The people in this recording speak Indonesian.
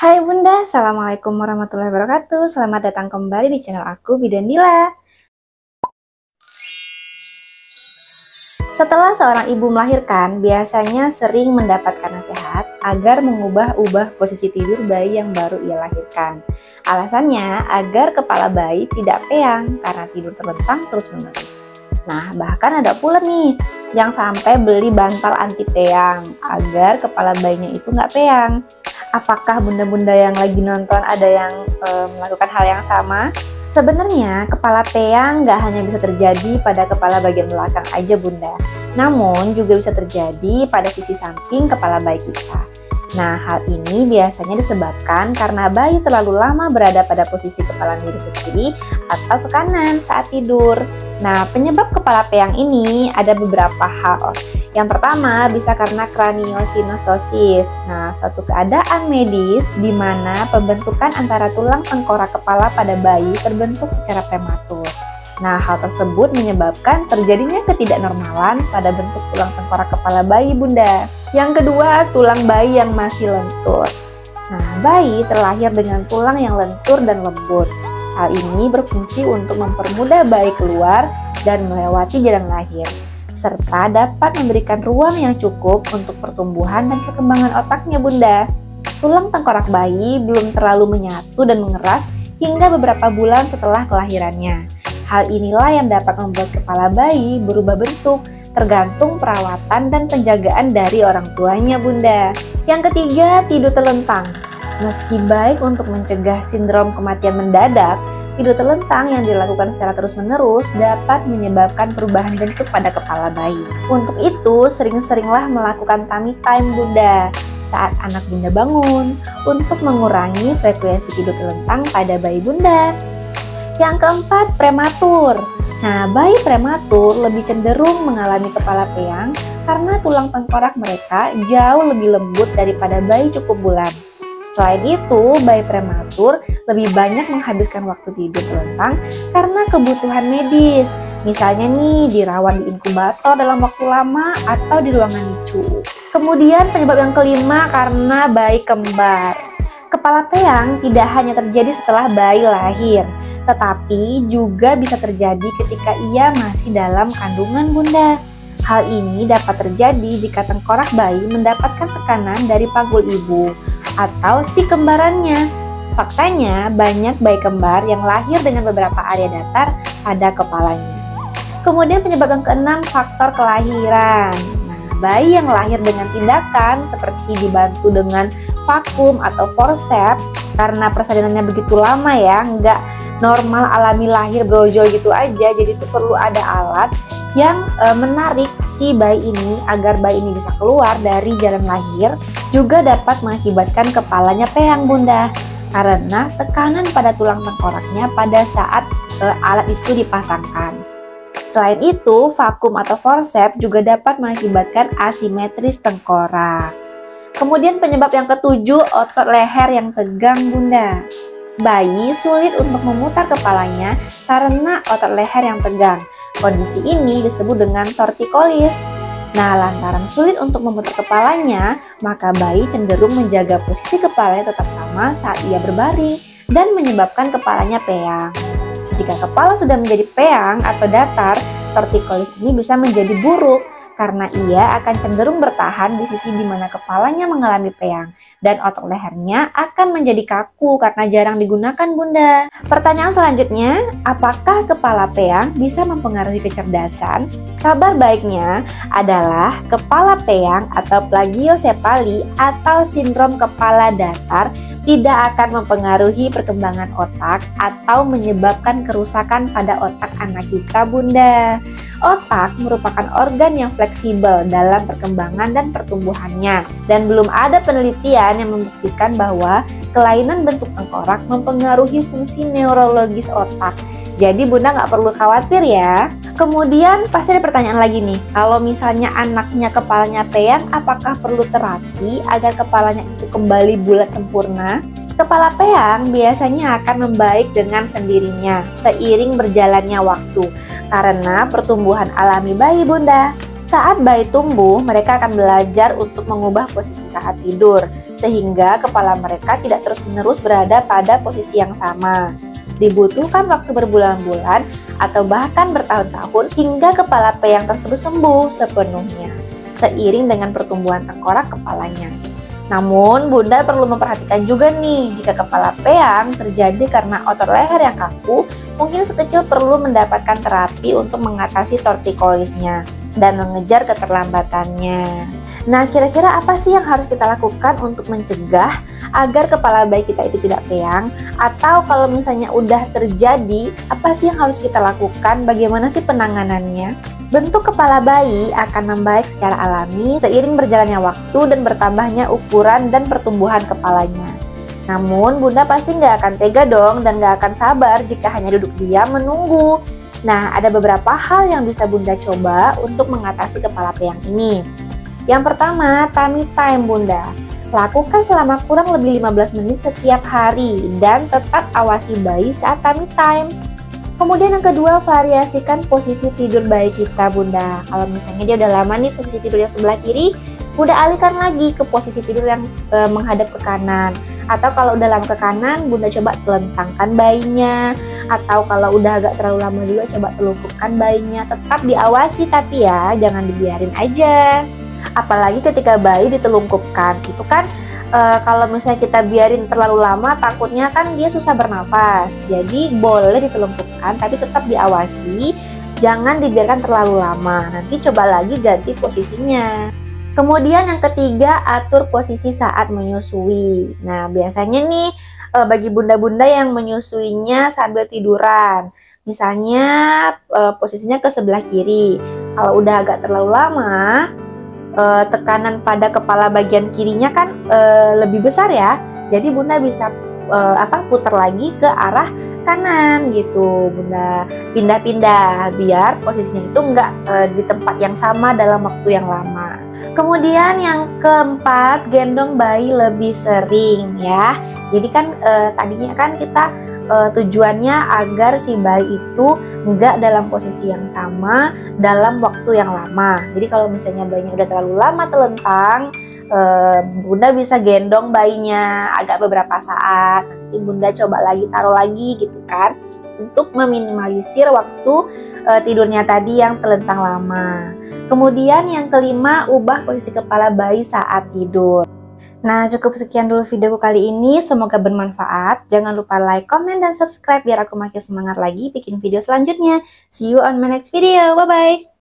Hai Bunda, Assalamualaikum warahmatullahi wabarakatuh. Selamat datang kembali di channel aku, Bidan Dila. Setelah seorang ibu melahirkan, biasanya sering mendapatkan nasihat agar mengubah-ubah posisi tidur bayi yang baru ia lahirkan. Alasannya agar kepala bayi tidak peyang karena tidur terlentang terus-menerus. Nah, bahkan ada pula nih yang sampai beli bantal anti peyang agar kepala bayinya itu nggak peyang. Apakah bunda-bunda yang lagi nonton ada yang melakukan hal yang sama? Sebenarnya kepala peyang nggak hanya bisa terjadi pada kepala bagian belakang aja bunda, namun juga bisa terjadi pada sisi samping kepala bayi kita. Nah, hal ini biasanya disebabkan karena bayi terlalu lama berada pada posisi kepala miring ke kiri atau ke kanan saat tidur. Nah, penyebab kepala peyang ini ada beberapa hal. Yang pertama bisa karena kraniosinostosis. Nah, suatu keadaan medis di mana pembentukan antara tulang tengkorak kepala pada bayi terbentuk secara prematur. Nah, hal tersebut menyebabkan terjadinya ketidaknormalan pada bentuk tulang tengkorak kepala bayi bunda. Yang kedua, tulang bayi yang masih lentur. Nah, bayi terlahir dengan tulang yang lentur dan lembut. Hal ini berfungsi untuk mempermudah bayi keluar dan melewati jalan lahir, serta dapat memberikan ruang yang cukup untuk pertumbuhan dan perkembangan otaknya bunda. Tulang tengkorak bayi belum terlalu menyatu dan mengeras hingga beberapa bulan setelah kelahirannya. Hal inilah yang dapat membuat kepala bayi berubah bentuk tergantung perawatan dan penjagaan dari orang tuanya bunda. Yang ketiga, tidur terlentang. Meski baik untuk mencegah sindrom kematian mendadak, tidur terlentang yang dilakukan secara terus-menerus dapat menyebabkan perubahan bentuk pada kepala bayi. Untuk itu, sering-seringlah melakukan tummy time bunda saat anak bunda bangun untuk mengurangi frekuensi tidur terlentang pada bayi bunda. Yang keempat, prematur. Nah, bayi prematur lebih cenderung mengalami kepala peyang karena tulang tengkorak mereka jauh lebih lembut daripada bayi cukup bulan. Selain itu, bayi prematur lebih banyak menghabiskan waktu tidur terlentang karena kebutuhan medis. Misalnya nih, dirawat di inkubator dalam waktu lama atau di ruangan NICU. Kemudian penyebab yang kelima karena bayi kembar. Kepala peyang tidak hanya terjadi setelah bayi lahir, tetapi juga bisa terjadi ketika ia masih dalam kandungan bunda. Hal ini dapat terjadi jika tengkorak bayi mendapatkan tekanan dari panggul ibu atau si kembarannya. Faktanya, banyak bayi kembar yang lahir dengan beberapa area datar pada kepalanya. Kemudian penyebab yang keenam, faktor kelahiran. Nah, bayi yang lahir dengan tindakan seperti dibantu dengan vakum atau forceps karena persalinannya begitu lama ya, nggak normal alami lahir brojol gitu aja, jadi itu perlu ada alat yang menarik si bayi ini agar bayi ini bisa keluar dari jalan lahir, juga dapat mengakibatkan kepalanya peyang bunda karena tekanan pada tulang tengkoraknya pada saat alat itu dipasangkan. Selain itu, vakum atau forceps juga dapat mengakibatkan asimetris tengkorak. Kemudian penyebab yang ketujuh, otot leher yang tegang bunda. Bayi sulit untuk memutar kepalanya karena otot leher yang tegang. Kondisi ini disebut dengan tortikolis. Nah, lantaran sulit untuk memutar kepalanya, maka bayi cenderung menjaga posisi kepalanya tetap sama saat ia berbaring dan menyebabkan kepalanya peyang. Jika kepala sudah menjadi peyang atau datar, tortikolis ini bisa menjadi buruk karena ia akan cenderung bertahan di sisi di mana kepalanya mengalami peyang dan otot lehernya akan menjadi kaku karena jarang digunakan bunda. Pertanyaan selanjutnya, apakah kepala peyang bisa mempengaruhi kecerdasan? Kabar baiknya adalah kepala peyang atau plagiosepali atau sindrom kepala datar tidak akan mempengaruhi perkembangan otak atau menyebabkan kerusakan pada otak anak kita bunda. Otak merupakan organ yang fleksibel dalam perkembangan dan pertumbuhannya, dan belum ada penelitian yang membuktikan bahwa kelainan bentuk tengkorak mempengaruhi fungsi neurologis otak. Jadi bunda nggak perlu khawatir ya. Kemudian pasti ada pertanyaan lagi nih, kalau misalnya anaknya kepalanya peyang, apakah perlu terapi agar kepalanya itu kembali bulat sempurna? Kepala peyang biasanya akan membaik dengan sendirinya seiring berjalannya waktu karena pertumbuhan alami bayi bunda. Saat bayi tumbuh, mereka akan belajar untuk mengubah posisi saat tidur, sehingga kepala mereka tidak terus-menerus berada pada posisi yang sama. Dibutuhkan waktu berbulan-bulan atau bahkan bertahun-tahun hingga kepala peyang tersebut sembuh sepenuhnya, seiring dengan pertumbuhan tengkorak kepalanya. Namun, Bunda perlu memperhatikan juga nih, jika kepala peyang terjadi karena otot leher yang kaku, mungkin sekecil perlu mendapatkan terapi untuk mengatasi tortikolisnya dan mengejar keterlambatannya. Nah, kira-kira apa sih yang harus kita lakukan untuk mencegah agar kepala bayi kita itu tidak peyang? Atau kalau misalnya udah terjadi, apa sih yang harus kita lakukan? Bagaimana sih penanganannya? Bentuk kepala bayi akan membaik secara alami seiring berjalannya waktu dan bertambahnya ukuran dan pertumbuhan kepalanya. Namun, Bunda pasti nggak akan tega dong dan nggak akan sabar jika hanya duduk diam menunggu. Nah, ada beberapa hal yang bisa Bunda coba untuk mengatasi kepala peyang ini. Yang pertama, tummy time Bunda. Lakukan selama kurang lebih 15 menit setiap hari dan tetap awasi bayi saat tummy time. Kemudian yang kedua, variasikan posisi tidur bayi kita Bunda. Kalau misalnya dia udah lama nih posisi tidur yang sebelah kiri, Bunda alihkan lagi ke posisi tidur yang menghadap ke kanan. Atau kalau udah lama ke kanan, Bunda coba telentangkan bayinya. Atau kalau udah agak terlalu lama juga, coba telungkupkan bayinya. Tetap diawasi tapi ya, jangan dibiarin aja. Apalagi ketika bayi ditelungkupkan, itu kan kalau misalnya kita biarin terlalu lama, takutnya kan dia susah bernafas. Jadi boleh ditelungkupkan, tapi tetap diawasi, jangan dibiarkan terlalu lama. Nanti coba lagi ganti posisinya. Kemudian yang ketiga, atur posisi saat menyusui. Nah, biasanya nih bagi bunda-bunda yang menyusuinya sambil tiduran, misalnya posisinya ke sebelah kiri. Kalau udah agak terlalu lama, tekanan pada kepala bagian kirinya kan lebih besar ya, jadi Bunda bisa putar lagi ke arah kanan gitu. Bunda pindah-pindah biar posisinya itu enggak di tempat yang sama dalam waktu yang lama. Kemudian yang keempat, gendong bayi lebih sering ya. Jadi kan tadinya kan kita tujuannya agar si bayi itu enggak dalam posisi yang sama dalam waktu yang lama. Jadi kalau misalnya bayinya udah terlalu lama telentang, Bunda bisa gendong bayinya agak beberapa saat. Nanti Bunda coba lagi taruh lagi gitu kan, untuk meminimalisir waktu tidurnya tadi yang telentang lama. Kemudian yang kelima, ubah posisi kepala bayi saat tidur. Nah, cukup sekian dulu videoku kali ini. Semoga bermanfaat. Jangan lupa like, comment, dan subscribe biar aku makin semangat lagi bikin video selanjutnya. See you on my next video. Bye-bye.